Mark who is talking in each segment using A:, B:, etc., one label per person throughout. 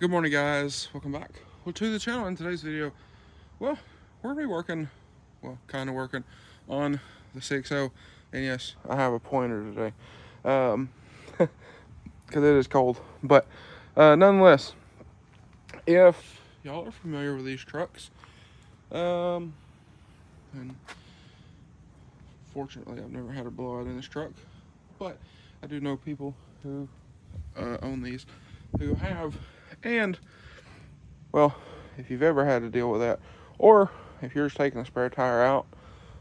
A: Good morning, guys. Welcome back to the channel. In today's video, well, we're gonna be working, kind of working on the 6.0, and yes, I have a pointer today, because it is cold. But nonetheless, if y'all are familiar with these trucks, and fortunately, I've never had a blowout in this truck, but I do know people who own these who have, and well, if you've ever had to deal with that, or if you're just taking a spare tire out,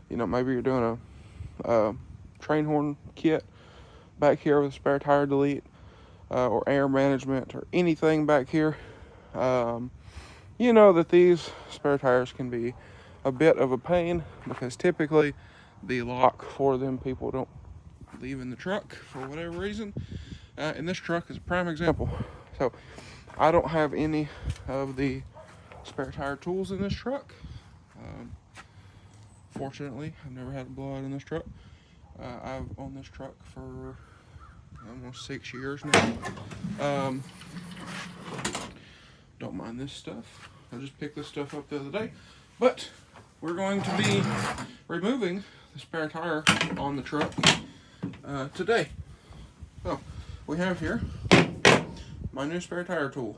A: maybe you're doing a train horn kit back here with a spare tire delete, or air management, or anything back here, you know that these spare tires can be a bit of a pain, because typically the lock for them people don't leave in the truck for whatever reason, and this truck is a prime example. So I don't have any of the spare tire tools in this truck. Fortunately, I've never had a blowout in this truck. I've owned this truck for almost 6 years now. Don't mind this stuff. I just picked this stuff up the other day. But we're going to be removing the spare tire on the truck today. So we have here my new spare tire tool.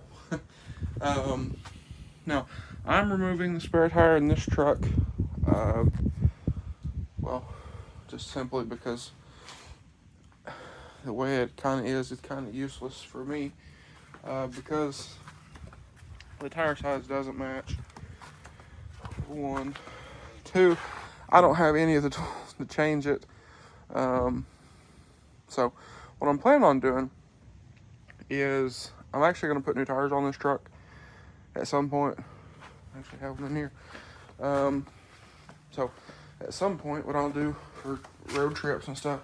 A: Now, I'm removing the spare tire in this truck, just simply because the way it kind of is, it's kind of useless for me, because the tire size doesn't match. One, two, I don't have any of the tools to change it. So what I'm planning on doing is I'm actually going to put new tires on this truck at some point. I actually have them in here. So at some point, what I'll do for road trips and stuff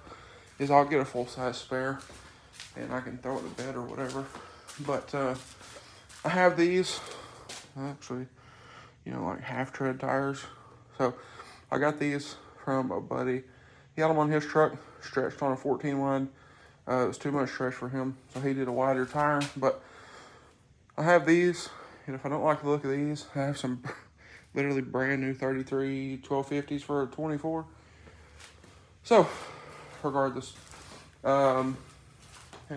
A: is I'll get a full-size spare and I can throw it to bed or whatever. But I have these actually, like half-tread tires. So I got these from a buddy. He had them on his truck, stretched on a 14 wide. It was too much stretch for him, so he did a wider tire. But I have these, and if I don't like the look of these, I have some literally brand new 33 1250s for a 24. So, regardless, and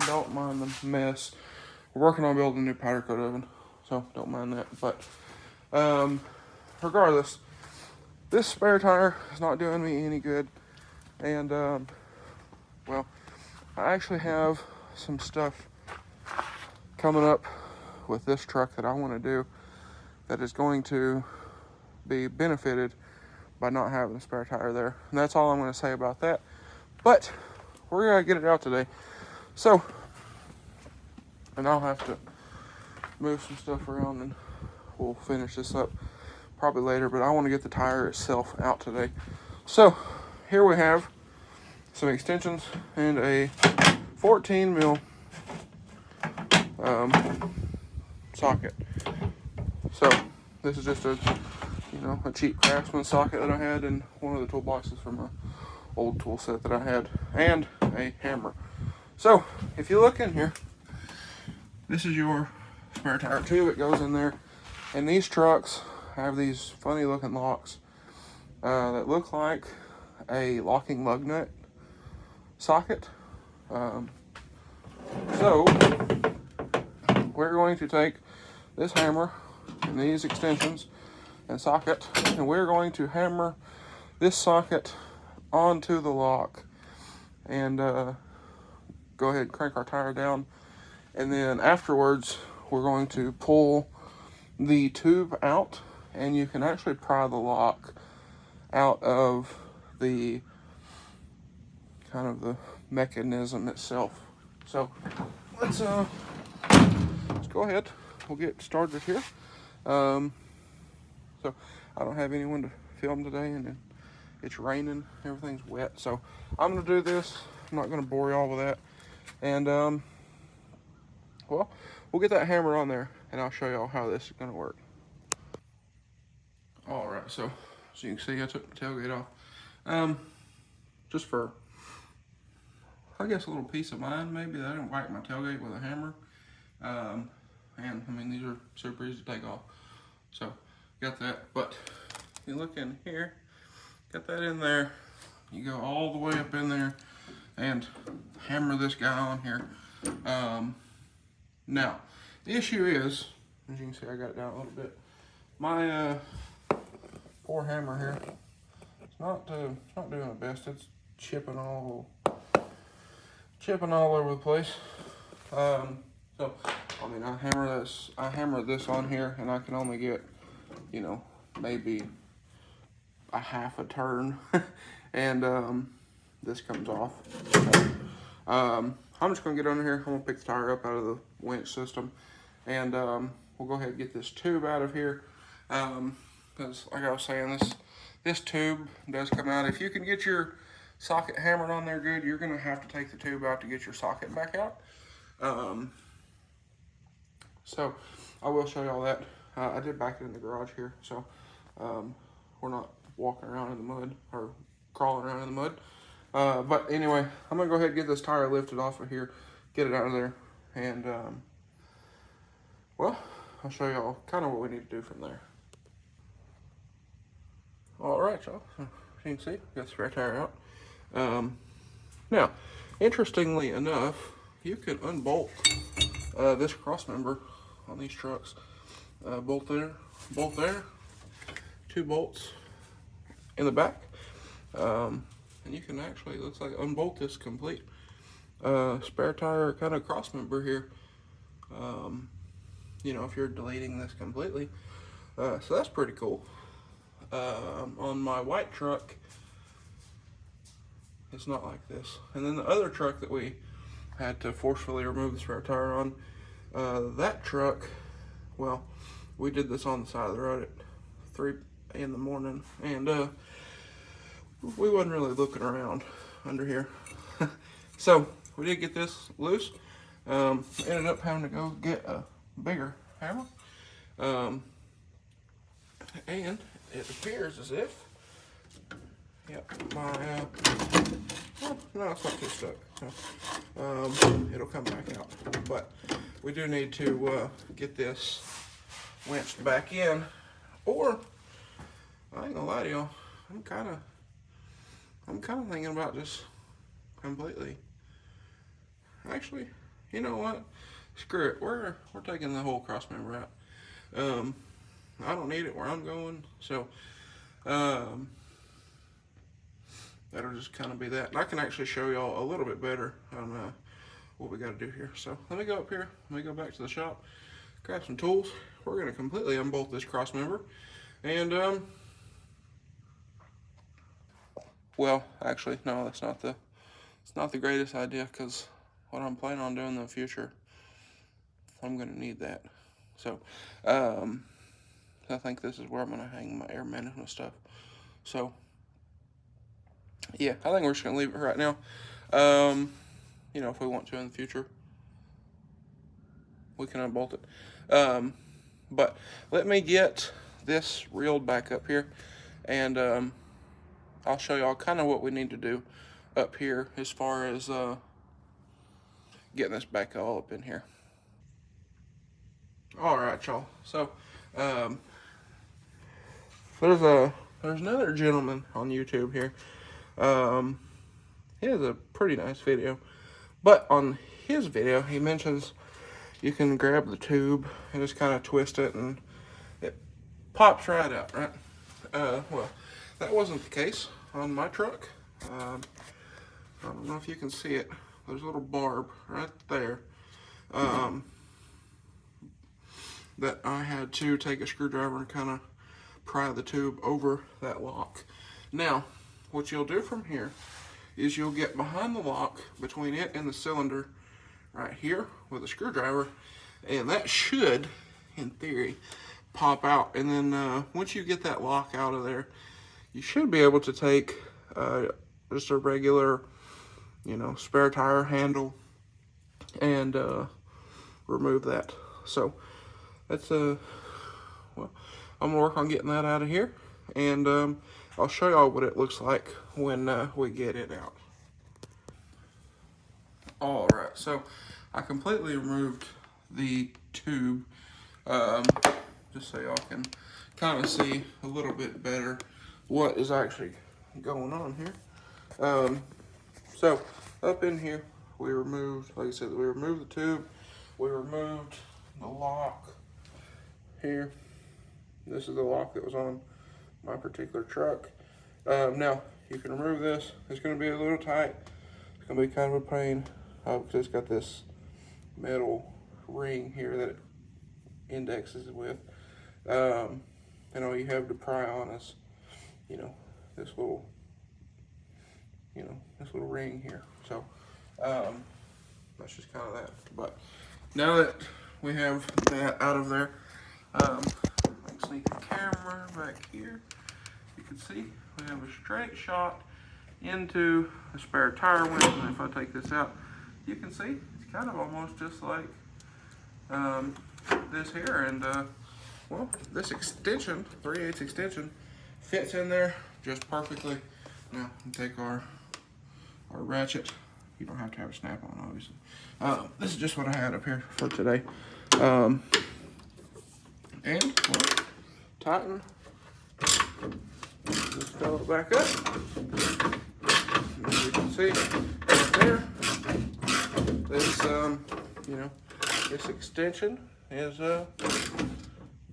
A: don't mind the mess. We're working on building a new powder coat oven, so don't mind that. But regardless, this spare tire is not doing me any good, and well, I actually have some stuff coming up with this truck that I want to do that is going to be benefited by not having a spare tire there. And that's all I'm going to say about that. But we're going to get it out today. So, and I'll have to move some stuff around and we'll finish this up probably later, but I want to get the tire itself out today. So, here we have some extensions and a 14 mil socket. So this is just a cheap Craftsman socket that I had in one of the toolboxes from my old tool set that I had, and a hammer. So if you look in here, this is your spare tire tube. It goes in there, and these trucks have these funny looking locks that look like a locking lug nut socket. So we're going to take this hammer and these extensions and socket, and we're going to hammer this socket onto the lock and go ahead and crank our tire down, and then afterwards we're going to pull the tube out, and you can actually pry the lock out of the kind of the mechanism itself. So let's go ahead. We'll get started here. So I don't have anyone to film today, and it's raining. Everything's wet. So I'm gonna do this. I'm not gonna bore you all with that. And well, we'll get that hammer on there, and I'll show y'all how this is gonna work. All right. So you can see, I took the tailgate off. Just for, I guess, a little peace of mind, maybe, that I didn't whack my tailgate with a hammer. And I mean, these are super easy to take off. So got that, but you look in here, got that in there. You go all the way up in there and hammer this guy on here. Now, the issue is, as you can see, I got it down a little bit. My poor hammer here, it's not doing the best. It's chipping all over the place. So, I mean, I hammer this on here, and I can only get, you know, maybe a half a turn, and this comes off. So, I'm just gonna get under here. I'm gonna pick the tire up out of the winch system, and we'll go ahead and get this tube out of here. Because, like I was saying, this tube does come out. If you can get your socket hammered on there good, you're gonna have to take the tube out to get your socket back out. So I will show you all that. I did back it in the garage here, so we're not walking around in the mud or crawling around in the mud. But anyway, I'm gonna go ahead and get this tire lifted off of here, get it out of there, and well, I'll show y'all kind of what we need to do from there. All right, y'all. As you can see, got the spare tire out. Now, interestingly enough, you can unbolt this cross member on these trucks. Bolt there, 2 bolts in the back. And you can actually, looks like, unbolt this complete spare tire kind of cross member here. You know, if you're deleting this completely. So that's pretty cool. On my white truck, it's not like this. And then the other truck that we had to forcefully remove the spare tire on, that truck, well, we did this on the side of the road at 3 in the morning, and we wasn't really looking around under here. So we did get this loose. Ended up having to go get a bigger hammer, and it appears as if, yep, my well, no, it's not too stuck. So, it'll come back out, but we do need to get this winched back in, or I ain't gonna lie to y'all, I'm kind of thinking about just completely. Actually, you know what? Screw it. We're taking the whole cross member out. I don't need it where I'm going, so that'll just kind of be that. And I can actually show y'all a little bit better on what we got to do here. So let me go up here. Let me go back to the shop, grab some tools. We're going to completely unbolt this cross member, and well, actually, no, it's not the greatest idea, because what I'm planning on doing in the future, I'm going to need that. So I think this is where I'm going to hang my air management stuff. So yeah, I think we're just going to leave it right now. You know, if we want to in the future, we can unbolt it. But let me get this reeled back up here, and I'll show y'all kind of what we need to do up here as far as getting this back all up in here. All right, y'all. So there's another gentleman on YouTube here. He has a pretty nice video, but on his video he mentions you can grab the tube and just kind of twist it and it pops right out, right? Well, that wasn't the case on my truck. I don't know if you can see it. There's a little barb right there that I had to take a screwdriver and kind of pry the tube over that lock. Now, what you'll do from here is you'll get behind the lock between it and the cylinder right here with a screwdriver, and that should, in theory, pop out. And then once you get that lock out of there, you should be able to take just a regular, you know, spare tire handle and remove that. So that's well, I'm gonna work on getting that out of here, and I'll show y'all what it looks like when we get it out. All right, so I completely removed the tube just so y'all can kind of see a little bit better what is actually going on here. So up in here, we removed, like I said, we removed the tube, we removed the lock here. This is the lock that was on my particular truck. Now, you can remove this. It's going to be a little tight. It's going to be kind of a pain because it's got this metal ring here that it indexes with. And all you have to pry on is, this little, this little ring here. So, that's just kind of that. But now that we have that out of there, I can sneak the camera back here. You can see we have a straight shot into a spare tire winch. And if I take this out, you can see it's kind of almost just like this here. And well, this extension, 3/8 extension, fits in there just perfectly. Now, we take our ratchet. You don't have to have a snap on, obviously. This is just what I had up here for today. And well, tighten this fella back up. As you can see right there, this this extension is doing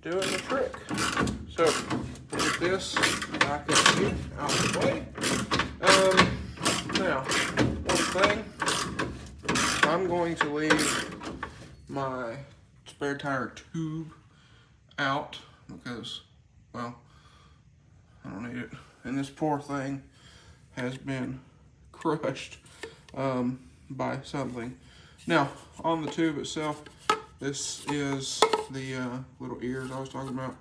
A: the trick. So put this back up here out of the way. Now, one thing, I'm going to leave my spare tire tube out because, well, I don't need it. And this poor thing has been crushed by something. Now, on the tube itself, this is the little ears I was talking about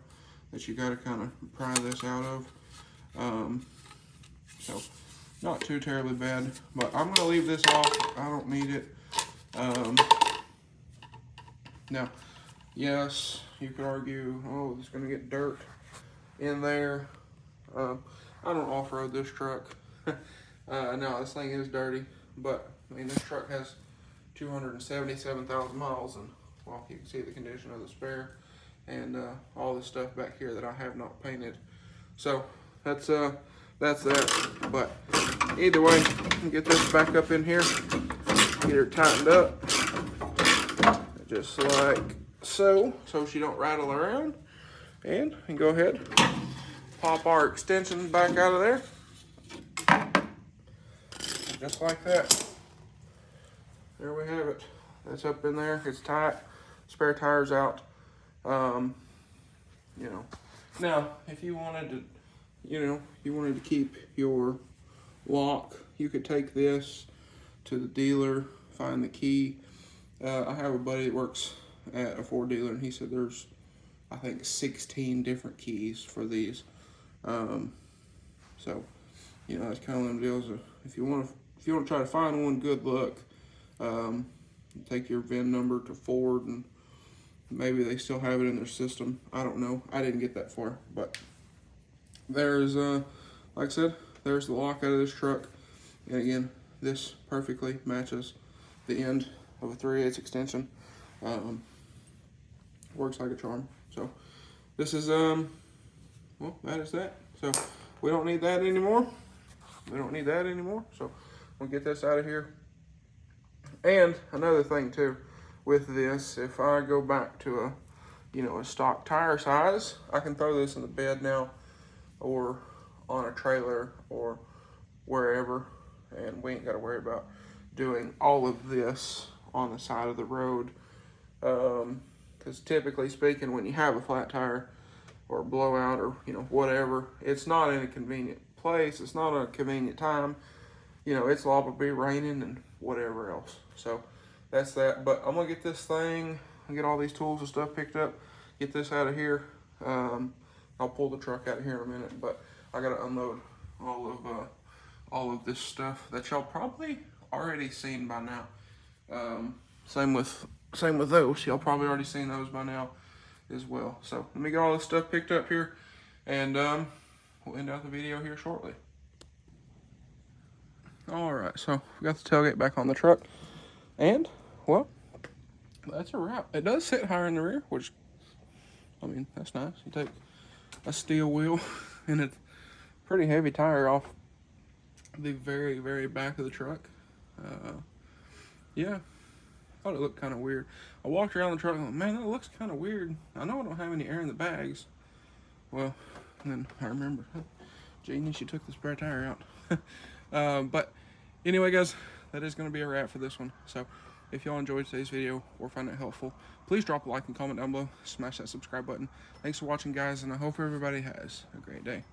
A: that you got to kind of pry this out of. So, not too terribly bad, but I'm going to leave this off. I don't need it. Now, yes, you could argue, oh, it's going to get dirt in there. I don't off-road this truck. No, this thing is dirty, but I mean, this truck has 277,000 miles, and well, you can see the condition of the spare and all this stuff back here that I have not painted. So that's that. But either way, get this back up in here, get her tightened up, just like so she don't rattle around, and go ahead, pop our extension back out of there, just like that. There we have it. That's up in there. It's tight. Spare tire's out. Now if you wanted to, you wanted to keep your lock, you could take this to the dealer, find the key. I have a buddy that works at a Ford dealer, and he said there's, I think, 16 different keys for these. So, that's kind of them deals. If you want to try to find one, good luck. Take your VIN number to Ford, and maybe they still have it in their system. I don't know. I didn't get that far, but there's, like I said, there's the lock out of this truck. And again, this perfectly matches the end of a 3/8 extension. Works like a charm. So this is, well, that is that. So we don't need that anymore. So we'll get this out of here. And another thing too, with this, if I go back to a stock tire size, I can throw this in the bed now, or on a trailer, or wherever, and we ain't got to worry about doing all of this on the side of the road. Because typically speaking, when you have a flat tire or a blowout or whatever, it's not in a convenient place. It's not a convenient time. It's liable to be raining and whatever else. So that's that. But I'm gonna get this thing and get all these tools and stuff picked up. Get this out of here. I'll pull the truck out of here in a minute, but I gotta unload all of this stuff that y'all probably already seen by now. Same with those. Y'all probably already seen those by now as well. So let me get all this stuff picked up here, and we'll end out the video here shortly. All right, so we got the tailgate back on the truck, and well, that's a wrap. It does sit higher in the rear, which I mean, that's nice. You take a steel wheel and a pretty heavy tire off the very, very back of the truck. Yeah, thought it looked kind of weird. I walked around the truck and man, that looks kind of weird. I know I don't have any air in the bags. Well, and then I remember, genius, you took the spare tire out. But anyway, guys, that is going to be a wrap for this one. So if y'all enjoyed today's video or find it helpful, please drop a like and comment down below. Smash that subscribe button. Thanks for watching, guys, and I hope everybody has a great day.